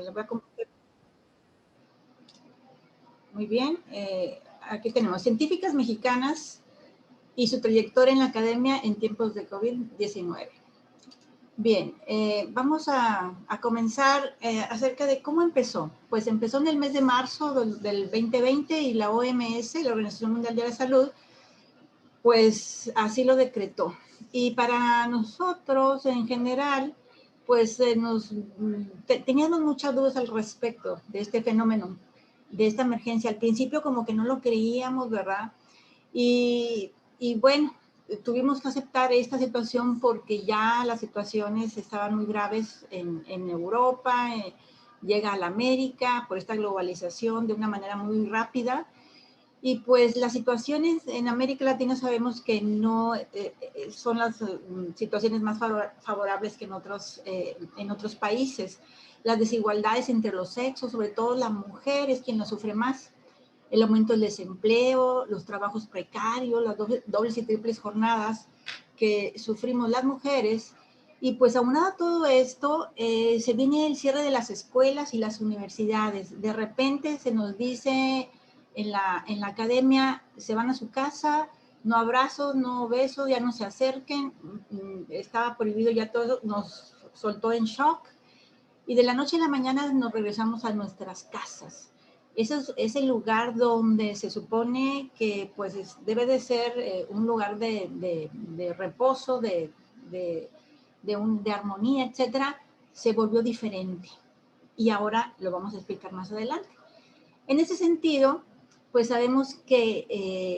lo voy a compartir. Muy bien. Aquí tenemos científicas mexicanas y su trayectoria en la academia en tiempos de COVID-19. Bien, vamos a comenzar acerca de cómo empezó. Pues empezó en el mes de marzo del 2020 y la OMS, la Organización Mundial de la Salud, pues así lo decretó. Y para nosotros en general, pues teníamos muchas dudas al respecto de este fenómeno, de esta emergencia. Al principio como que no lo creíamos, ¿verdad? Y bueno, tuvimos que aceptar esta situación porque ya las situaciones estaban muy graves en Europa, llega a la América por esta globalización de una manera muy rápida. Y pues las situaciones en América Latina sabemos que no son las situaciones más favorables que en otros países. Las desigualdades entre los sexos, sobre todo la mujer es quien lo sufre más. El aumento del desempleo, los trabajos precarios, las dobles y triples jornadas que sufrimos las mujeres. Y pues aunado a todo esto, se viene el cierre de las escuelas y las universidades. De repente se nos dice en la academia, se van a su casa, no abrazos, no besos, ya no se acerquen, estaba prohibido ya todo, nos soltó en shock. Y de la noche a la mañana nos regresamos a nuestras casas. Ese es el lugar donde se supone que pues debe de ser un lugar de reposo, de armonía, etcétera, se volvió diferente. Y ahora lo vamos a explicar más adelante. En ese sentido, pues sabemos que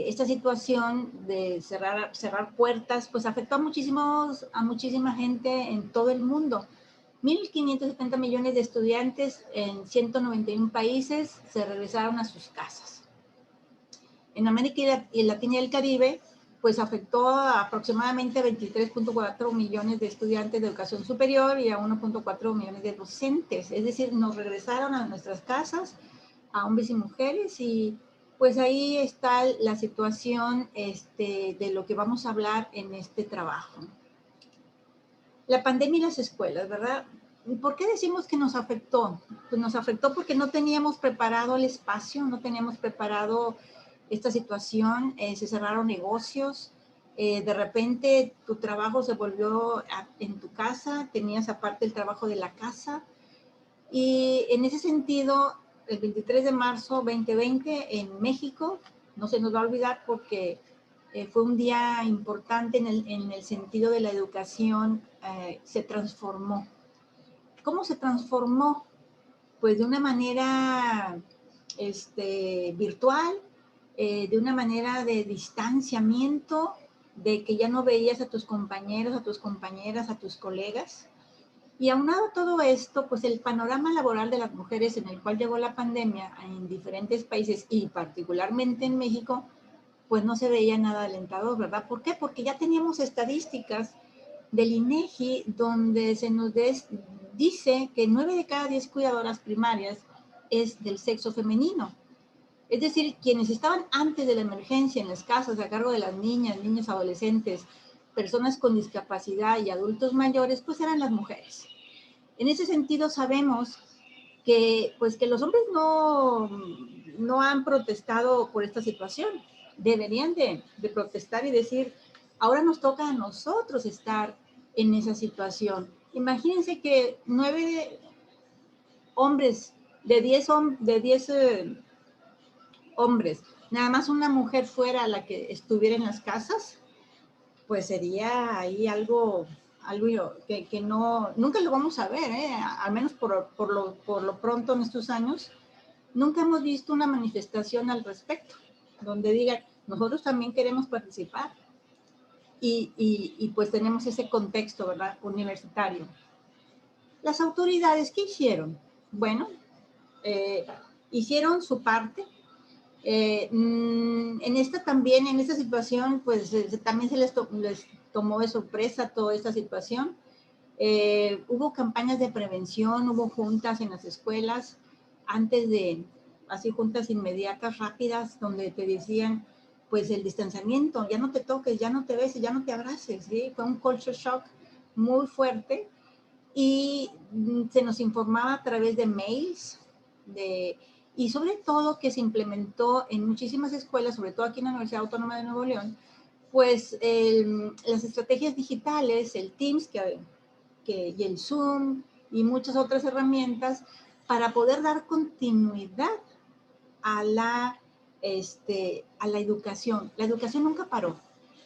esta situación de cerrar puertas, pues afectó a muchísima gente en todo el mundo. 1.570 millones de estudiantes en 191 países se regresaron a sus casas. En América Latina y el Caribe, pues afectó a aproximadamente 23.4 millones de estudiantes de educación superior y a 1.4 millones de docentes. Es decir, nos regresaron a nuestras casas, a hombres y mujeres, y pues ahí está la situación de lo que vamos a hablar en este trabajo. La pandemia y las escuelas, ¿verdad? ¿Por qué decimos que nos afectó? Pues nos afectó porque no teníamos preparado el espacio, no teníamos preparado esta situación, se cerraron negocios, de repente tu trabajo se volvió en tu casa, tenías aparte el trabajo de la casa, y en ese sentido, el 23 de marzo 2020 en México, no se nos va a olvidar porque fue un día importante en el sentido de la educación, se transformó. ¿Cómo se transformó? Pues de una manera virtual, de una manera de distanciamiento, de que ya no veías a tus compañeros, a tus compañeras, a tus colegas. Y aunado a todo esto, pues el panorama laboral de las mujeres en el cual llegó la pandemia en diferentes países y particularmente en México, pues no se veía nada alentador, ¿verdad? ¿Por qué? Porque ya teníamos estadísticas del INEGI donde se nos dice que 9 de cada 10 cuidadoras primarias es del sexo femenino. Es decir, quienes estaban antes de la emergencia en las casas a cargo de las niñas, niños, adolescentes, personas con discapacidad y adultos mayores, pues eran las mujeres. En ese sentido sabemos que, pues, que los hombres no han protestado por esta situación. Deberían de protestar y decir, ahora nos toca a nosotros estar en esa situación. Imagínense que 9 hombres de 10 hombres, nada más una mujer fuera la que estuviera en las casas, pues sería ahí algo que nunca lo vamos a ver, al menos por lo pronto en estos años, nunca hemos visto una manifestación al respecto, donde digan, nosotros también queremos participar. Y pues tenemos ese contexto, ¿verdad?, universitario. Las autoridades, ¿qué hicieron? Bueno, hicieron su parte. En esta situación, pues también les tomó de sorpresa toda esta situación. Hubo campañas de prevención, hubo juntas en las escuelas, así juntas inmediatas, rápidas, donde te decían, pues el distanciamiento, ya no te toques, ya no te beses, ya no te abraces, ¿sí? Fue un culture shock muy fuerte, y se nos informaba a través de mails, y sobre todo que se implementó en muchísimas escuelas, sobre todo aquí en la Universidad Autónoma de Nuevo León, pues las estrategias digitales, el Teams y el Zoom y muchas otras herramientas para poder dar continuidad a a la educación. La educación nunca paró.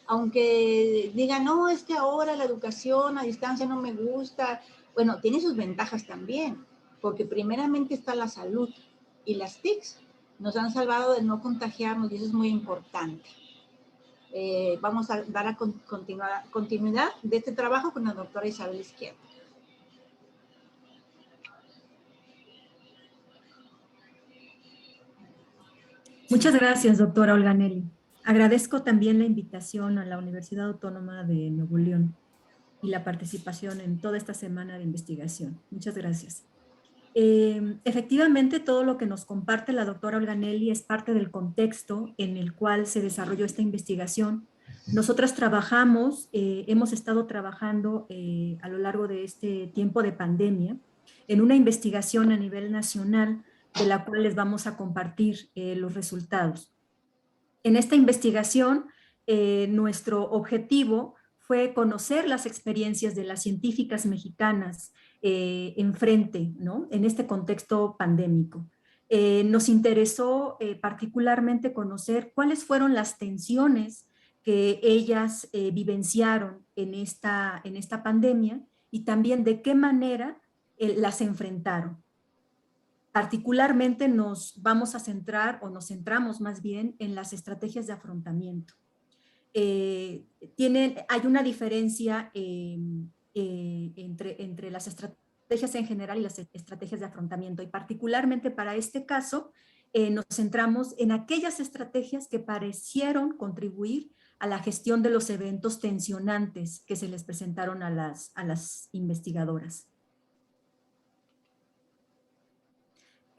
Aunque digan, no, es que ahora la educación a distancia no me gusta. Bueno, tiene sus ventajas también, porque primeramente está la salud y las TICs nos han salvado de no contagiarnos y eso es muy importante. Vamos a dar continuidad de este trabajo con la doctora Isabel Izquierdo. Muchas gracias, doctora Olga Nelly. Agradezco también la invitación a la Universidad Autónoma de Nuevo León y la participación en toda esta semana de investigación. Muchas gracias. Efectivamente, todo lo que nos comparte la doctora Olga Nelly es parte del contexto en el cual se desarrolló esta investigación. Nosotras hemos estado trabajando a lo largo de este tiempo de pandemia en una investigación a nivel nacional de la cual les vamos a compartir los resultados. En esta investigación, nuestro objetivo fue conocer las experiencias de las científicas mexicanas enfrente, ¿no? En este contexto pandémico. Nos interesó particularmente conocer cuáles fueron las tensiones que ellas vivenciaron en esta pandemia y también de qué manera las enfrentaron. Particularmente nos vamos a centrar, o nos centramos más bien, en las estrategias de afrontamiento. Hay una diferencia entre las estrategias en general y las estrategias de afrontamiento, y particularmente para este caso nos centramos en aquellas estrategias que parecieron contribuir a la gestión de los eventos tensionantes que se les presentaron a las investigadoras.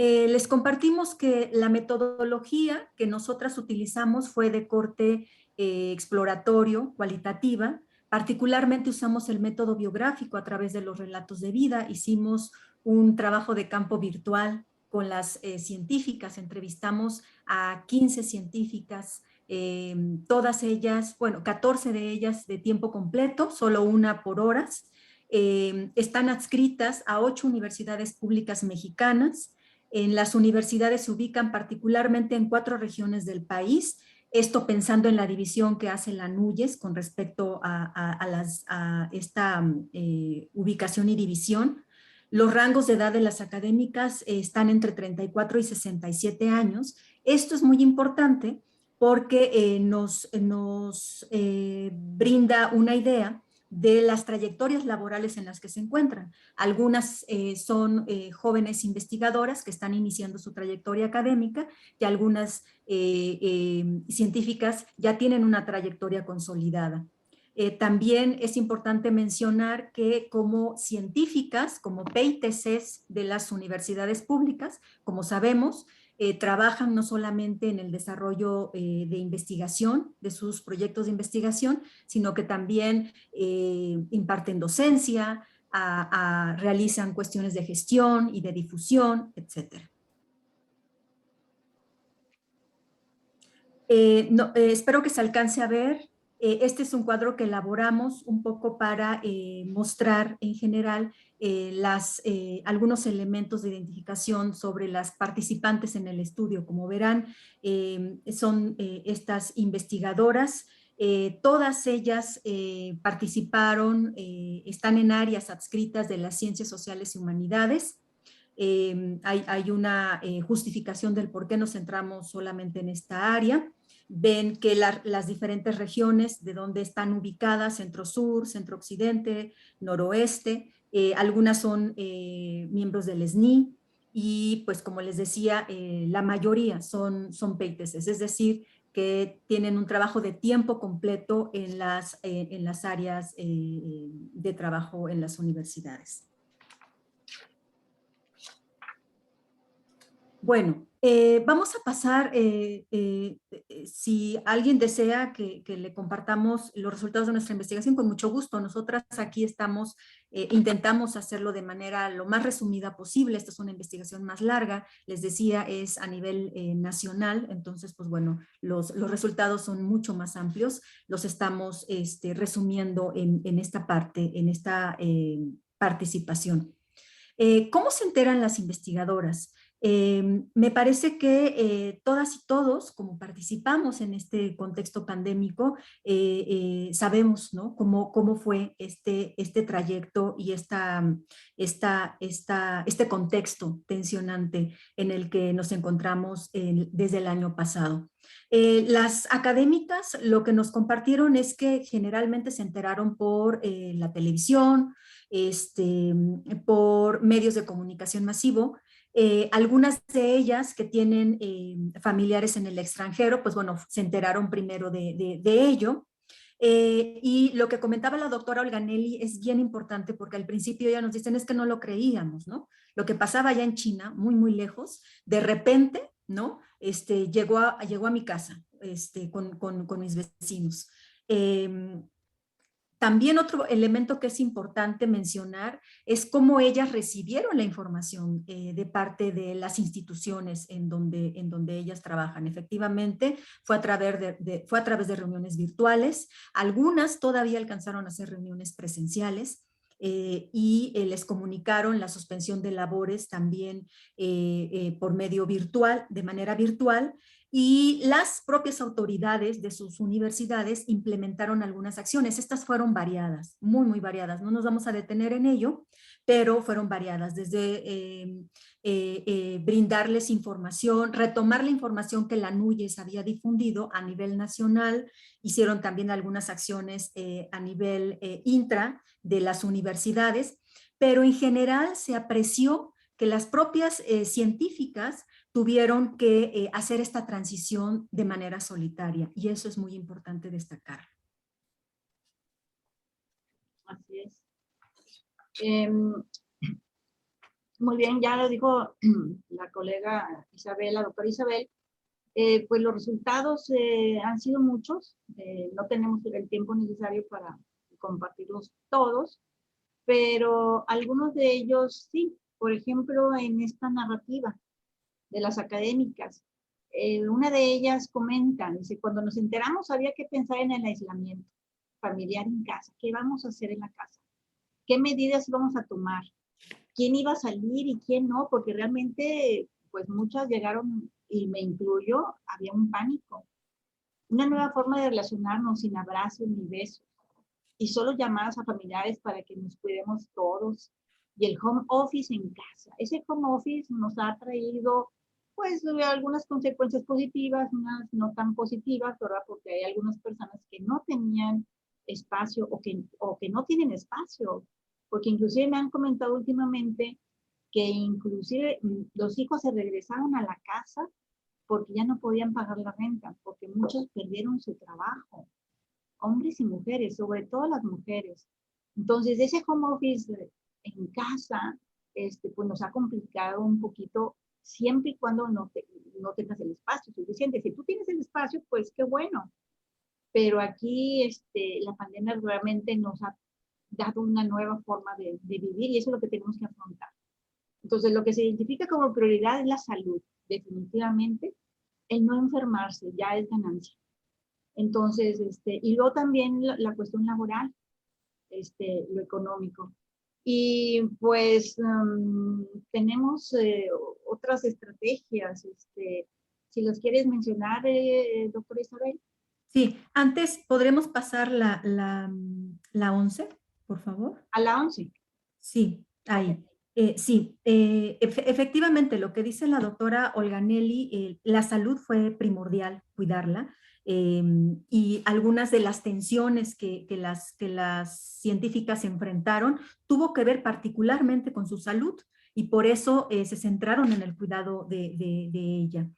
Les compartimos que la metodología que nosotras utilizamos fue de corte exploratorio, cualitativa. Particularmente usamos el método biográfico a través de los relatos de vida. Hicimos un trabajo de campo virtual con las científicas. Entrevistamos a 15 científicas, todas ellas, bueno, 14 de ellas de tiempo completo, solo una por horas. Están adscritas a 8 universidades públicas mexicanas. En las universidades se ubican particularmente en 4 regiones del país, esto pensando en la división que hace la NUYES con respecto a esta ubicación y división. Los rangos de edad de las académicas están entre 34 y 67 años. Esto es muy importante porque nos brinda una idea de las trayectorias laborales en las que se encuentran. Algunas son jóvenes investigadoras que están iniciando su trayectoria académica y algunas científicas ya tienen una trayectoria consolidada. También es importante mencionar que como científicas, como PITCs de las universidades públicas, como sabemos, trabajan no solamente en el desarrollo de investigación, de sus proyectos de investigación, sino que también imparten docencia, realizan cuestiones de gestión y de difusión, etc. Espero que se alcance a ver. Este es un cuadro que elaboramos un poco para mostrar en general algunos elementos de identificación sobre las participantes en el estudio. Como verán, son estas investigadoras. Todas ellas participaron, están en áreas adscritas de las ciencias sociales y humanidades. Hay una justificación del por qué nos centramos solamente en esta área. Ven que las diferentes regiones de donde están ubicadas, centro-sur, centro-occidente, noroeste, algunas son miembros del SNI y pues como les decía, la mayoría son PTCs, es decir, que tienen un trabajo de tiempo completo en las áreas de trabajo en las universidades. Bueno, vamos a pasar, si alguien desea que le compartamos los resultados de nuestra investigación, con mucho gusto. Nosotras aquí estamos, intentamos hacerlo de manera lo más resumida posible. Esta es una investigación más larga, les decía, es a nivel nacional, entonces, pues bueno, los resultados son mucho más amplios. Los estamos resumiendo en esta parte, en esta participación. ¿Cómo se enteran las investigadoras? Me parece que todas y todos, como participamos en este contexto pandémico, sabemos, ¿no?, cómo fue este trayecto y este contexto tensionante en el que nos encontramos desde el año pasado. Las académicas lo que nos compartieron es que generalmente se enteraron por la televisión, por medios de comunicación masivo. Algunas de ellas que tienen familiares en el extranjero, pues bueno, se enteraron primero de ello. Y lo que comentaba la doctora Olganelli es bien importante porque al principio ya nos dicen es que no lo creíamos, ¿no? Lo que pasaba allá en China, muy, muy lejos, de repente, ¿no? Llegó a mi casa con mis vecinos. También otro elemento que es importante mencionar es cómo ellas recibieron la información de parte de las instituciones en donde ellas trabajan. Efectivamente, fue a través de reuniones virtuales. Algunas todavía alcanzaron a hacer reuniones presenciales. Y les comunicaron la suspensión de labores también por medio virtual, de manera virtual, y las propias autoridades de sus universidades implementaron algunas acciones. Estas fueron variadas, muy, muy variadas. No nos vamos a detener en ello, pero fueron variadas, desde brindarles información, retomar la información que la NUYES había difundido a nivel nacional. Hicieron también algunas acciones a nivel intra de las universidades, pero en general se apreció que las propias científicas tuvieron que hacer esta transición de manera solitaria, y eso es muy importante destacar. Así es. Muy bien, ya lo dijo la colega Isabel, la doctora Isabel, pues los resultados han sido muchos, no tenemos el tiempo necesario para compartirlos todos, pero algunos de ellos sí. Por ejemplo, en esta narrativa de las académicas, una de ellas comenta, dice, cuando nos enteramos había que pensar en el aislamiento familiar en casa. ¿Qué vamos a hacer en la casa? ¿Qué medidas vamos a tomar? ¿Quién iba a salir y quién no? Porque realmente, pues muchas llegaron, y me incluyo, había un pánico. Una nueva forma de relacionarnos sin abrazos ni besos. Y solo llamadas a familiares para que nos cuidemos todos. Y el home office en casa. Ese home office nos ha traído, pues, algunas consecuencias positivas, unas no tan positivas, ¿verdad? Porque hay algunas personas que no tenían espacio o que no tienen espacio. Porque inclusive me han comentado últimamente que inclusive los hijos se regresaron a la casa porque ya no podían pagar la renta, porque muchos perdieron su trabajo, hombres y mujeres, sobre todo las mujeres. Entonces, ese home office en casa, pues nos ha complicado un poquito, siempre y cuando no tengas el espacio suficiente. Si tú tienes el espacio, pues qué bueno. Pero aquí la pandemia realmente nos ha dado una nueva forma de vivir, y eso es lo que tenemos que afrontar. Entonces, lo que se identifica como prioridad es la salud, definitivamente. El no enfermarse ya es ganancia. Entonces, y luego también la cuestión laboral, lo económico. Y pues tenemos otras estrategias, si los quieres mencionar, doctora Isabel. Sí, antes podremos pasar la 11, por favor. A la 11. Sí, ahí. Sí, efectivamente, lo que dice la doctora Olganelli, la salud fue primordial, cuidarla, y algunas de las tensiones que las científicas enfrentaron tuvo que ver particularmente con su salud, y por eso se centraron en el cuidado de ella.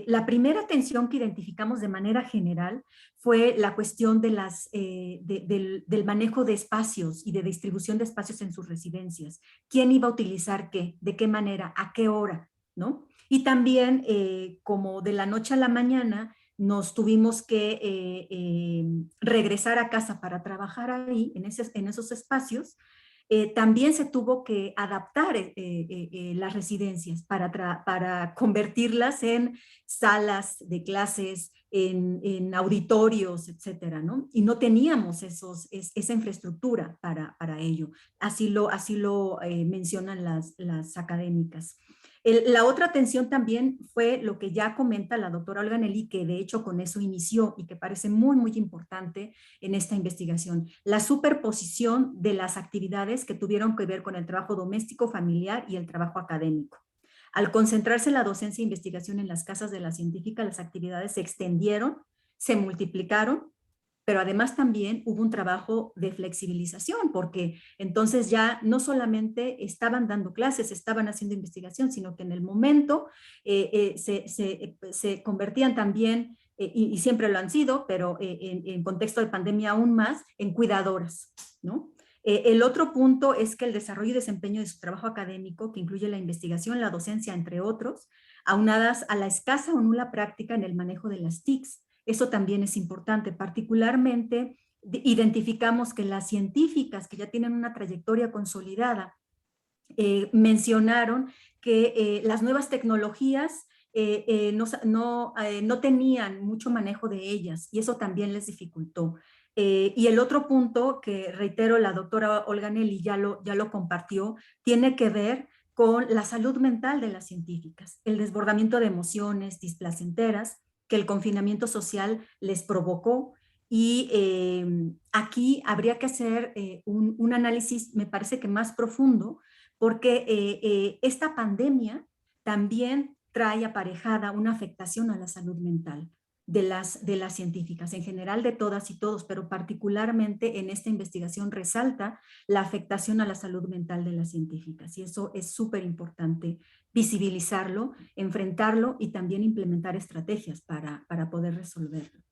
La primera tensión que identificamos de manera general fue la cuestión de del manejo de espacios y de distribución de espacios en sus residencias. ¿Quién iba a utilizar qué? ¿De qué manera? ¿A qué hora? ¿no? Y también, como de la noche a la mañana, nos tuvimos que regresar a casa para trabajar ahí, en esos espacios. También se tuvo que adaptar las residencias para convertirlas en salas de clases, en auditorios, etcétera, ¿no? Y no teníamos esa infraestructura para ello. Así lo mencionan las académicas. La otra tensión también fue lo que ya comenta la doctora Olga Nelly, que de hecho con eso inició y que parece muy, muy importante en esta investigación, la superposición de las actividades que tuvieron que ver con el trabajo doméstico, familiar y el trabajo académico. Al concentrarse la docencia e investigación en las casas de la científica, las actividades se extendieron, se multiplicaron, pero además también hubo un trabajo de flexibilización, porque entonces ya no solamente estaban dando clases, estaban haciendo investigación, sino que en el momento se convertían también, y siempre lo han sido, pero en contexto de pandemia aún más, en cuidadoras, ¿no? El otro punto es que el desarrollo y desempeño de su trabajo académico, que incluye la investigación, la docencia, entre otros, aunadas a la escasa o nula práctica en el manejo de las TICs. Eso también es importante, particularmente identificamos que las científicas que ya tienen una trayectoria consolidada mencionaron que las nuevas tecnologías no tenían mucho manejo de ellas y eso también les dificultó. Y el otro punto que reitero, la doctora Olga Nelly ya lo compartió, tiene que ver con la salud mental de las científicas, el desbordamiento de emociones displacenteras que el confinamiento social les provocó. Y aquí habría que hacer un análisis, me parece que más profundo, porque esta pandemia también trae aparejada una afectación a la salud mental de las científicas, en general de todas y todos, pero particularmente en esta investigación resalta la afectación a la salud mental de las científicas y eso es súper importante visibilizarlo, enfrentarlo y también implementar estrategias para poder resolverlo.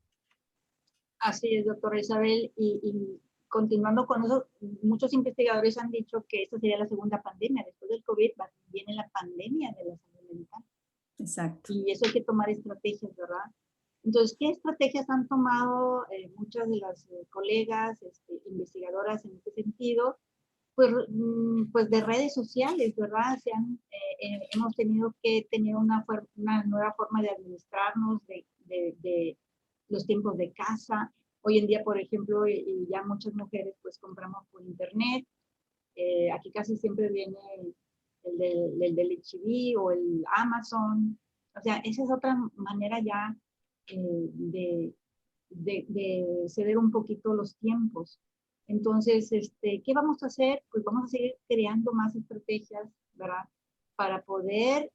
Así es, doctora Isabel, y continuando con eso, muchos investigadores han dicho que esta sería la segunda pandemia. Después del COVID viene la pandemia de la salud mental. Exacto. Y eso hay que tomar estrategias, ¿verdad? Entonces, ¿qué estrategias han tomado muchas de las colegas investigadoras en este sentido? Pues de redes sociales, ¿verdad? Hemos tenido que tener una nueva forma de administrarnos, de los tiempos de casa. Hoy en día, por ejemplo, ya muchas mujeres pues compramos por internet. Aquí casi siempre viene del HIV o el Amazon. O sea, esa es otra manera ya de ceder un poquito los tiempos. Entonces, ¿qué vamos a hacer? Pues vamos a seguir creando más estrategias, ¿verdad? Para poder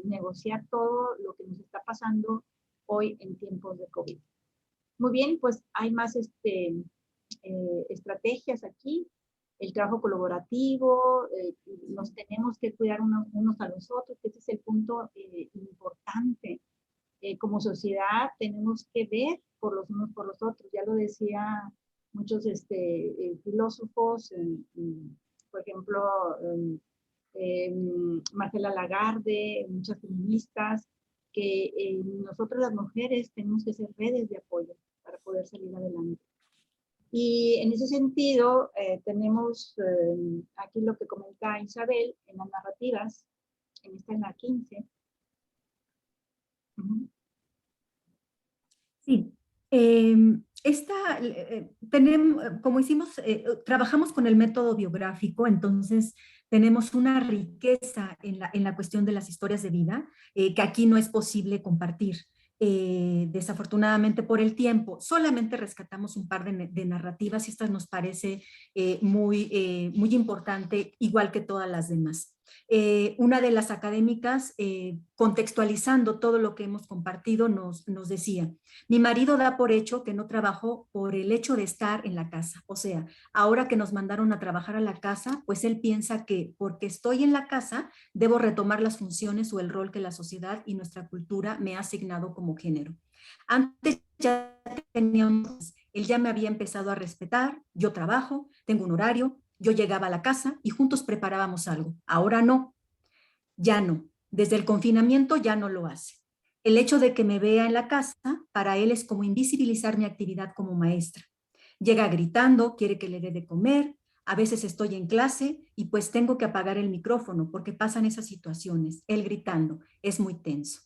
negociar todo lo que nos está pasando hoy en tiempos de COVID. Muy bien, pues hay más estrategias aquí. El trabajo colaborativo, nos tenemos que cuidar unos a los otros, que ese es el punto importante. Como sociedad tenemos que ver por los unos por los otros. Ya lo decía muchos filósofos, por ejemplo, Marcela Lagarde, muchas feministas, que nosotros las mujeres tenemos que ser redes de apoyo para poder salir adelante. Y en ese sentido, tenemos aquí lo que comenta Isabel en las narrativas, en la 15. Sí, como hicimos, trabajamos con el método biográfico, entonces tenemos una riqueza en la cuestión de las historias de vida que aquí no es posible compartir. Desafortunadamente por el tiempo, solamente rescatamos un par de narrativas y esta nos parece muy importante, igual que todas las demás. Una de las académicas, contextualizando todo lo que hemos compartido, nos decía: mi marido da por hecho que no trabajo por el hecho de estar en la casa. O sea, ahora que nos mandaron a trabajar a la casa, pues él piensa que porque estoy en la casa, debo retomar las funciones o el rol que la sociedad y nuestra cultura me ha asignado como género. Antes ya teníamos, él ya me había empezado a respetar, yo trabajo, tengo un horario, yo llegaba a la casa y juntos preparábamos algo. Ahora no, ya no. Desde el confinamiento ya no lo hace. El hecho de que me vea en la casa, para él es como invisibilizar mi actividad como maestra. Llega gritando, quiere que le dé de comer, a veces estoy en clase y pues tengo que apagar el micrófono porque pasan esas situaciones. Él gritando, es muy tenso.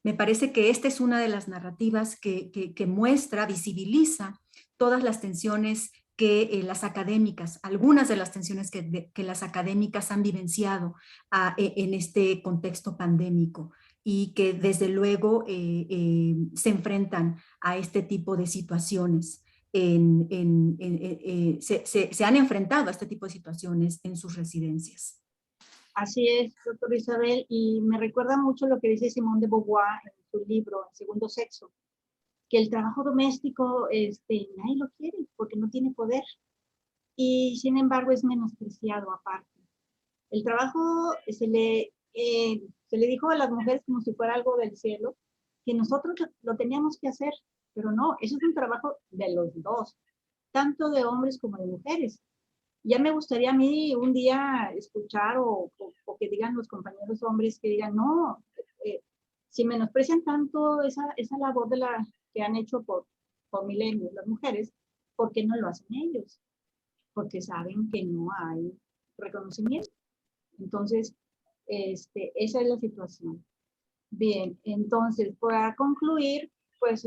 Me parece que esta es una de las narrativas que muestra, visibiliza todas las tensiones que las académicas, algunas de las tensiones que las académicas han vivenciado en este contexto pandémico y que desde luego se enfrentan a este tipo de situaciones. Se han enfrentado a este tipo de situaciones en sus residencias. Así es, doctora Isabel, y me recuerda mucho lo que dice Simone de Beauvoir en su libro, El segundo sexo, que el trabajo doméstico nadie lo quiere porque no tiene poder y sin embargo es menospreciado aparte. El trabajo se le dijo a las mujeres como si fuera algo del cielo, que nosotros lo teníamos que hacer, pero no, eso es un trabajo de los dos, tanto de hombres como de mujeres. Ya me gustaría a mí un día escuchar o que digan los compañeros hombres que digan, no, si menosprecian tanto esa labor que han hecho por milenios las mujeres, ¿por qué no lo hacen ellos? Porque saben que no hay reconocimiento. Entonces, esa es la situación. Bien, entonces, para concluir, pues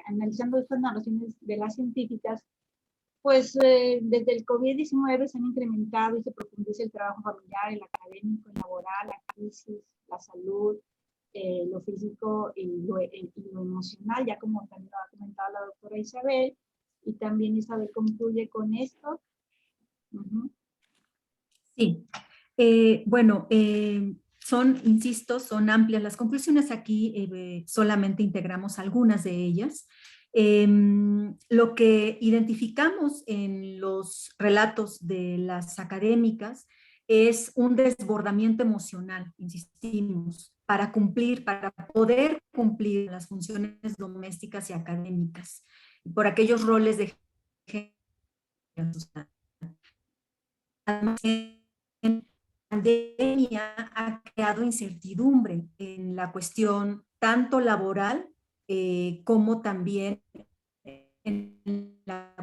analizando estas narraciones de las científicas, pues desde el COVID-19 se han incrementado y se profundiza el trabajo familiar, el académico, el laboral, la crisis, la salud, lo físico y lo emocional, ya como también lo ha comentado la doctora Isabel, y también Isabel concluye con esto. Sí, bueno, insisto, son amplias las conclusiones. Aquí solamente integramos algunas de ellas. Lo que identificamos en los relatos de las académicas es un desbordamiento emocional, insistimos, para poder cumplir las funciones domésticas y académicas, por aquellos roles de género. Además, la pandemia ha creado incertidumbre en la cuestión tanto laboral como también en la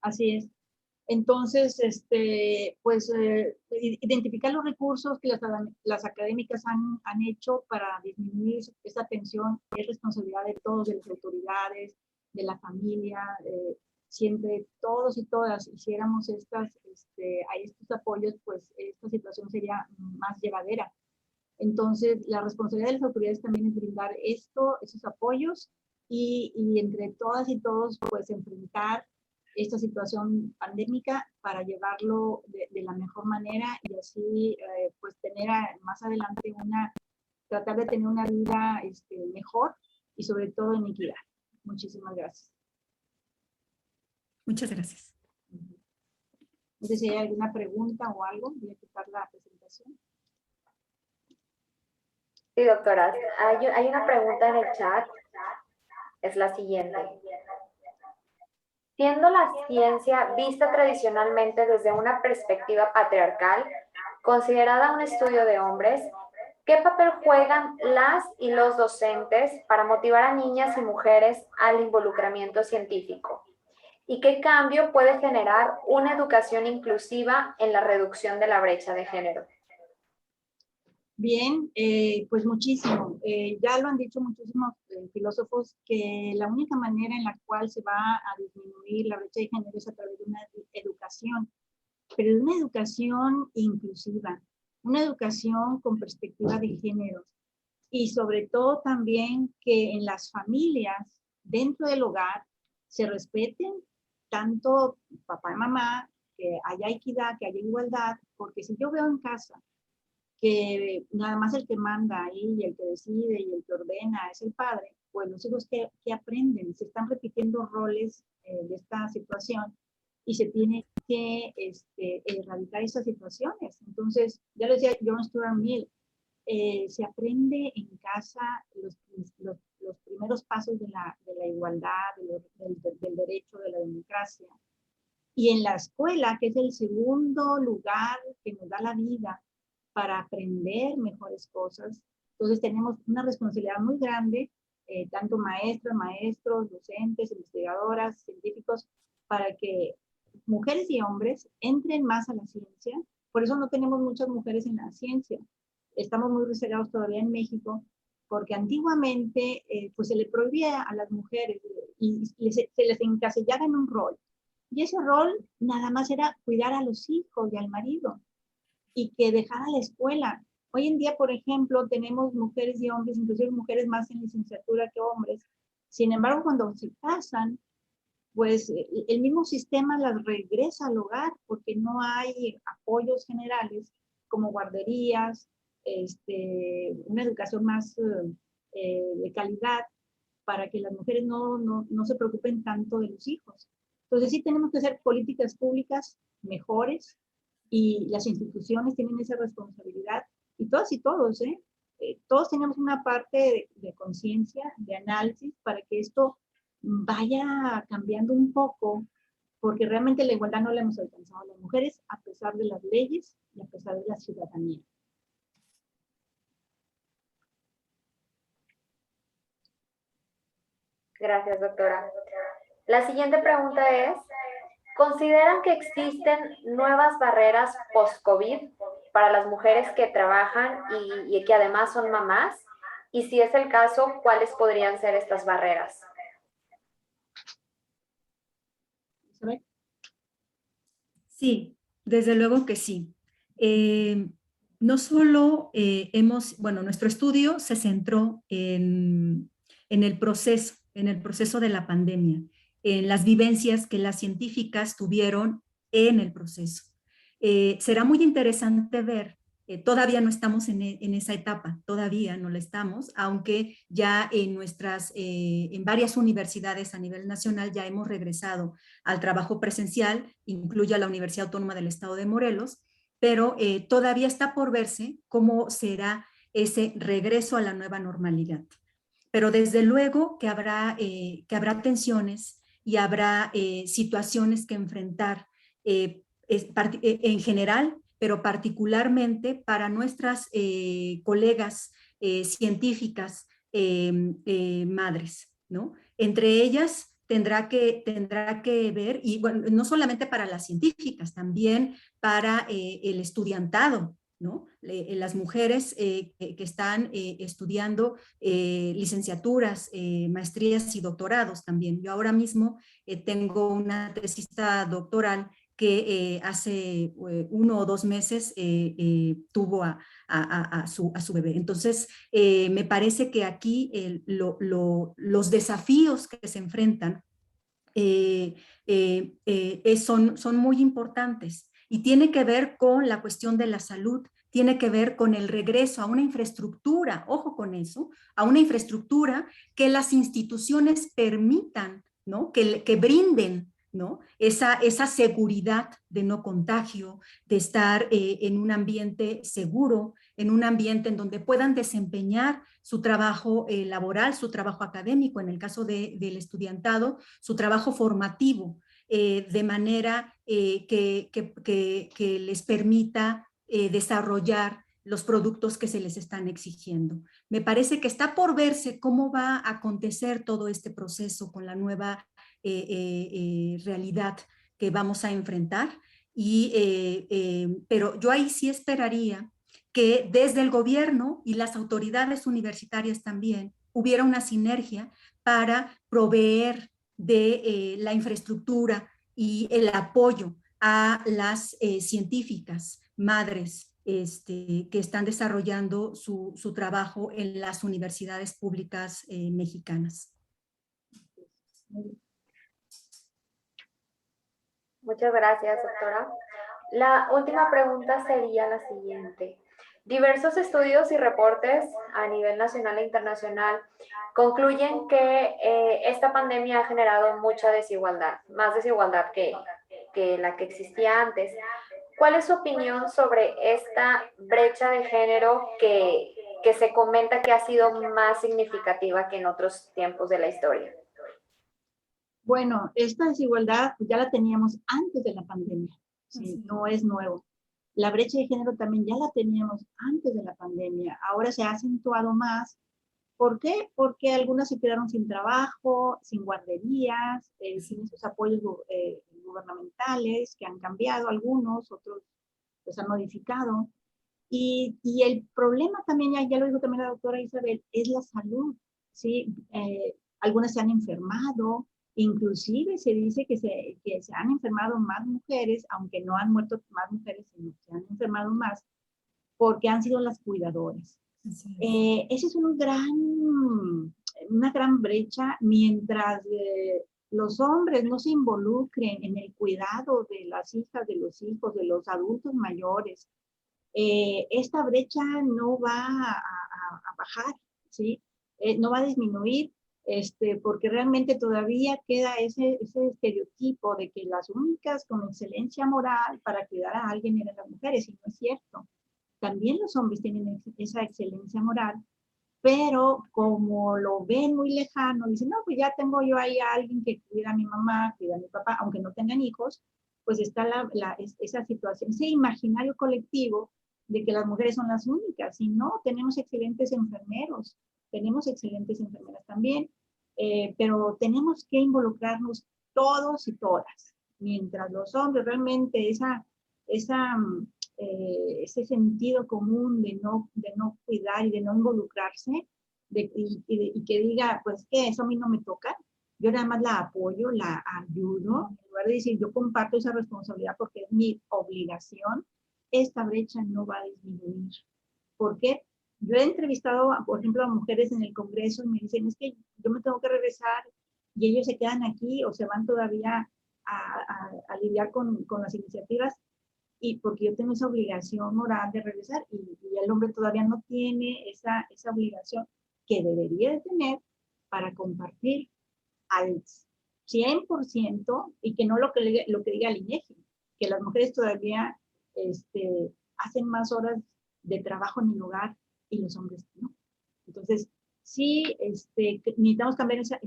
Así es. Entonces, pues identificar los recursos que las académicas han hecho para disminuir esta tensión es responsabilidad de todos, de las autoridades, de la familia. Siempre todos y todas hiciéramos estos apoyos, pues esta situación sería más llevadera. Entonces, la responsabilidad de las autoridades también es brindar esos apoyos y entre todas y todos, pues enfrentar esta situación pandémica para llevarlo de la mejor manera y así pues tener más adelante tratar de tener una vida mejor y sobre todo en equidad. Muchísimas gracias. Muchas gracias. No sé si hay alguna pregunta o algo. Voy a quitar la presentación. Sí, doctora. Hay una pregunta en el chat. Es la siguiente. Siendo la ciencia vista tradicionalmente desde una perspectiva patriarcal, considerada un estudio de hombres, ¿qué papel juegan las y los docentes para motivar a niñas y mujeres al involucramiento científico? ¿Y qué cambio puede generar una educación inclusiva en la reducción de la brecha de género? Bien, pues muchísimo. Ya lo han dicho muchísimos filósofos que la única manera en la cual se va a disminuir la brecha de género es a través de una educación, pero de una educación inclusiva, una educación con perspectiva de género y sobre todo también que en las familias, dentro del hogar, se respeten tanto papá y mamá, que haya equidad, que haya igualdad, porque si yo veo en casa que nada más el que manda ahí y el que decide y el que ordena es el padre, pues los hijos que aprenden, se están repitiendo roles de esta situación y se tiene que erradicar esas situaciones. Entonces, ya lo decía John Stuart Mill, se aprende en casa los primeros pasos de la igualdad, del derecho, de la democracia. Y en la escuela, que es el segundo lugar que nos da la vida para aprender mejores cosas, entonces tenemos una responsabilidad muy grande, tanto maestras, maestros, docentes, investigadoras, científicos, para que mujeres y hombres entren más a la ciencia. Por eso no tenemos muchas mujeres en la ciencia. Estamos muy rezagados todavía en México, porque antiguamente pues se le prohibía a las mujeres y se les encasillaba en un rol. Y ese rol nada más era cuidar a los hijos y al marido y que dejara la escuela. Hoy en día, por ejemplo, tenemos mujeres y hombres, inclusive mujeres más en licenciatura que hombres. Sin embargo, cuando se casan, pues el mismo sistema las regresa al hogar porque no hay apoyos generales como guarderías, una educación más de calidad para que las mujeres no se preocupen tanto de los hijos. Entonces sí tenemos que hacer políticas públicas mejores y las instituciones tienen esa responsabilidad y todas y todos, todos tenemos una parte de conciencia, de análisis para que esto vaya cambiando un poco, porque realmente la igualdad no la hemos alcanzado las mujeres a pesar de las leyes y a pesar de la ciudadanía. Gracias, doctora. La siguiente pregunta es, ¿consideran que existen nuevas barreras post-COVID para las mujeres que trabajan y que además son mamás? Y si es el caso, ¿cuáles podrían ser estas barreras? ¿Isabel? Sí, desde luego que sí. No solo bueno, nuestro estudio se centró en el proceso de la pandemia, en las vivencias que las científicas tuvieron en el proceso. Será muy interesante ver, todavía no estamos en esa etapa, todavía no la estamos, aunque ya en varias universidades a nivel nacional ya hemos regresado al trabajo presencial, incluye a la Universidad Autónoma del Estado de Morelos, pero todavía está por verse cómo será ese regreso a la nueva normalidad. Pero desde luego que habrá tensiones y habrá situaciones que enfrentar en general, pero particularmente para nuestras colegas científicas madres, ¿no? Entre ellas tendrá que ver, y bueno, no solamente para las científicas, también para el estudiantado, ¿no? Las mujeres que están estudiando licenciaturas, maestrías y doctorados también. Yo ahora mismo tengo una tesista doctoral que hace 1 o 2 meses tuvo a su bebé. Entonces, me parece que aquí los desafíos que se enfrentan son muy importantes y tiene que ver con la cuestión de la salud, tiene que ver con el regreso a una infraestructura, ojo con eso, a una infraestructura que las instituciones permitan, ¿no? Que brinden, ¿no? Esa seguridad de no contagio, de estar en un ambiente seguro, en un ambiente en donde puedan desempeñar su trabajo laboral, su trabajo académico, en el caso del estudiantado, su trabajo formativo, de manera que les permita desarrollar los productos que se les están exigiendo. Me parece que está por verse cómo va a acontecer todo este proceso con la nueva realidad que vamos a enfrentar, pero yo ahí sí esperaría que desde el gobierno y las autoridades universitarias también hubiera una sinergia para proveer de la infraestructura y el apoyo a las científicas madres que están desarrollando su trabajo en las universidades públicas mexicanas. Muchas gracias, doctora. La última pregunta sería la siguiente. Diversos estudios y reportes a nivel nacional e internacional concluyen que esta pandemia ha generado mucha desigualdad, más desigualdad que la que existía antes. ¿Cuál es su opinión sobre esta brecha de género que se comenta que ha sido más significativa que en otros tiempos de la historia? Bueno, esta desigualdad ya la teníamos antes de la pandemia, ¿sí? No es nuevo. La brecha de género también ya la teníamos antes de la pandemia. Ahora se ha acentuado más. ¿Por qué? Porque algunas se quedaron sin trabajo, sin guarderías, sin esos apoyos gubernamentales que han cambiado algunos, otros pues han modificado. Y el problema también, ya lo dijo también la doctora Isabel, es la salud, ¿sí? Algunas se han enfermado, inclusive se dice que se han enfermado más mujeres, aunque no han muerto más mujeres, sino que se han enfermado más, porque han sido las cuidadoras. Esa es una gran brecha mientras los hombres no se involucren en el cuidado de las hijas, de los hijos, de los adultos mayores. Esta brecha no va a bajar, ¿sí? No va a disminuir, porque realmente todavía queda ese estereotipo de que las únicas con excelencia moral para cuidar a alguien eran las mujeres, y no es cierto. También los hombres tienen esa excelencia moral, pero como lo ven muy lejano, dicen, no, pues ya tengo yo ahí a alguien que cuida a mi mamá, cuida a mi papá, aunque no tengan hijos, pues está esa situación, ese imaginario colectivo de que las mujeres son las únicas, y no, tenemos excelentes enfermeros, tenemos excelentes enfermeras también, pero tenemos que involucrarnos todos y todas, mientras los hombres realmente ese sentido común de no cuidar y de no involucrarse, y que diga, pues que eso a mí no me toca, yo nada más la apoyo, la ayudo, en lugar de decir yo comparto esa responsabilidad porque es mi obligación, esta brecha no va a disminuir. ¿Por qué? Yo he entrevistado, por ejemplo, a mujeres en el Congreso y me dicen, es que yo me tengo que regresar y ellos se quedan aquí o se van todavía a lidiar con las iniciativas, y porque yo tengo esa obligación moral de regresar, y el hombre todavía no tiene esa obligación que debería de tener para compartir al 100%, y que no lo que diga el INEGI, que las mujeres todavía hacen más horas de trabajo en el hogar y los hombres no. Entonces, sí, necesitamos cambiar esa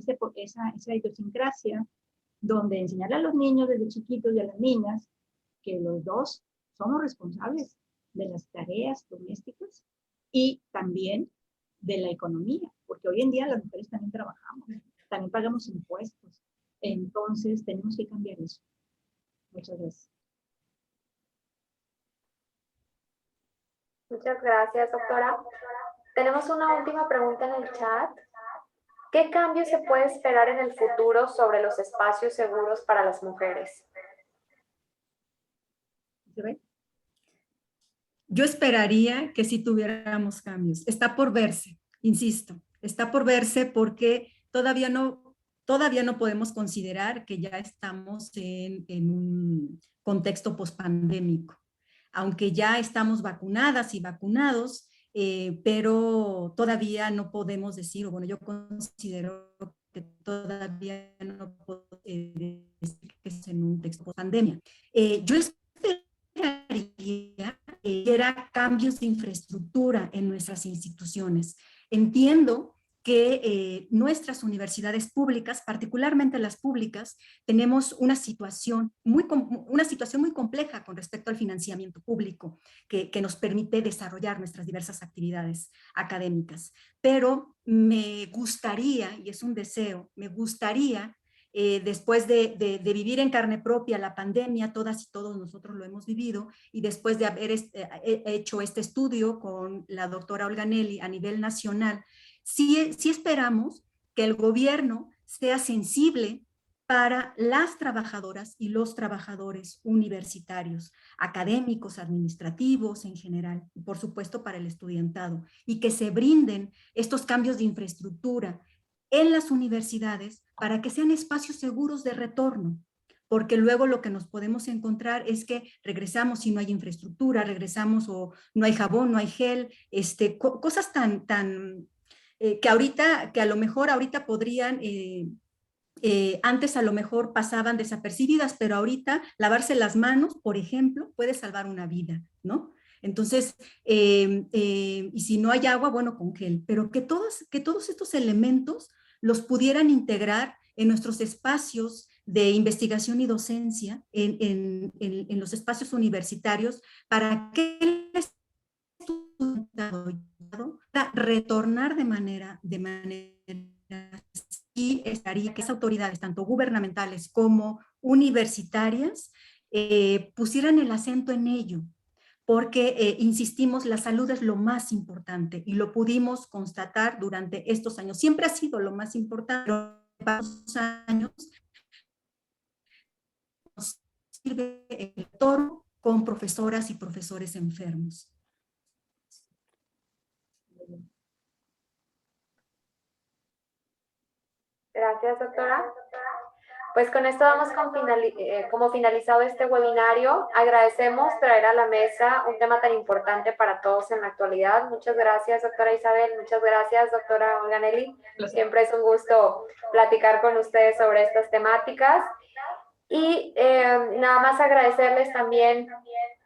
idiosincrasia, donde enseñarle a los niños desde chiquitos y a las niñas que los dos somos responsables de las tareas domésticas y también de la economía, porque hoy en día las mujeres también trabajamos, también pagamos impuestos, entonces tenemos que cambiar eso. Muchas gracias. Muchas gracias, doctora. Tenemos una última pregunta en el chat. ¿Qué cambio se puede esperar en el futuro sobre los espacios seguros para las mujeres? ¿Se ve? Yo esperaría que sí tuviéramos cambios. Está por verse, insisto, está por verse porque todavía no podemos considerar que ya estamos en un contexto pospandémico, aunque ya estamos vacunadas y vacunados, pero todavía no podemos decir, o bueno, yo considero que todavía no puedo decir que es en un contexto pospandemia. Yo esperaría que hubiera cambios de infraestructura en nuestras instituciones. Entiendo que nuestras universidades públicas, particularmente las públicas, tenemos una situación muy compleja con respecto al financiamiento público que nos permite desarrollar nuestras diversas actividades académicas. Pero me gustaría, y es un deseo, me gustaría después de vivir en carne propia la pandemia, todas y todos nosotros lo hemos vivido, y después de haber hecho este estudio con la doctora Olga Nelly a nivel nacional, sí esperamos que el gobierno sea sensible para las trabajadoras y los trabajadores universitarios, académicos, administrativos en general, y por supuesto para el estudiantado, y que se brinden estos cambios de infraestructura en las universidades para que sean espacios seguros de retorno, porque luego lo que nos podemos encontrar es que regresamos y no hay infraestructura, regresamos o no hay jabón, no hay gel, cosas tan que a lo mejor ahorita podrían, antes a lo mejor pasaban desapercibidas, pero ahorita lavarse las manos, por ejemplo, puede salvar una vida, ¿no? Entonces, y si no hay agua, bueno, con gel, pero que todos estos elementos los pudieran integrar en nuestros espacios de investigación y docencia, en los espacios universitarios, para que el estudiantado para retornar de manera y estaría que esas autoridades, tanto gubernamentales como universitarias, pusieran el acento en ello, porque, insistimos, la salud es lo más importante y lo pudimos constatar durante estos años. Siempre ha sido lo más importante, pero en estos años nos sirve el toro con profesoras y profesores enfermos. Gracias, doctora. Pues con esto damos como finalizado este webinario. Agradecemos traer a la mesa un tema tan importante para todos en la actualidad. Muchas gracias, doctora Isabel. Muchas gracias, doctora Olganelli. Siempre es un gusto platicar con ustedes sobre estas temáticas. Y nada más agradecerles también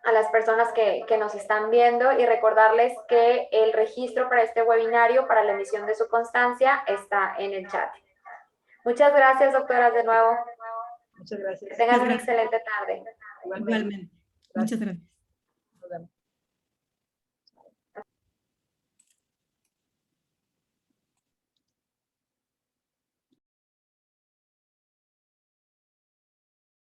a las personas que nos están viendo y recordarles que el registro para este webinario, para la emisión de su constancia, está en el chat. Muchas gracias, doctoras, de nuevo. Muchas gracias. Que tengan una excelente tarde. Igualmente. Muchas gracias.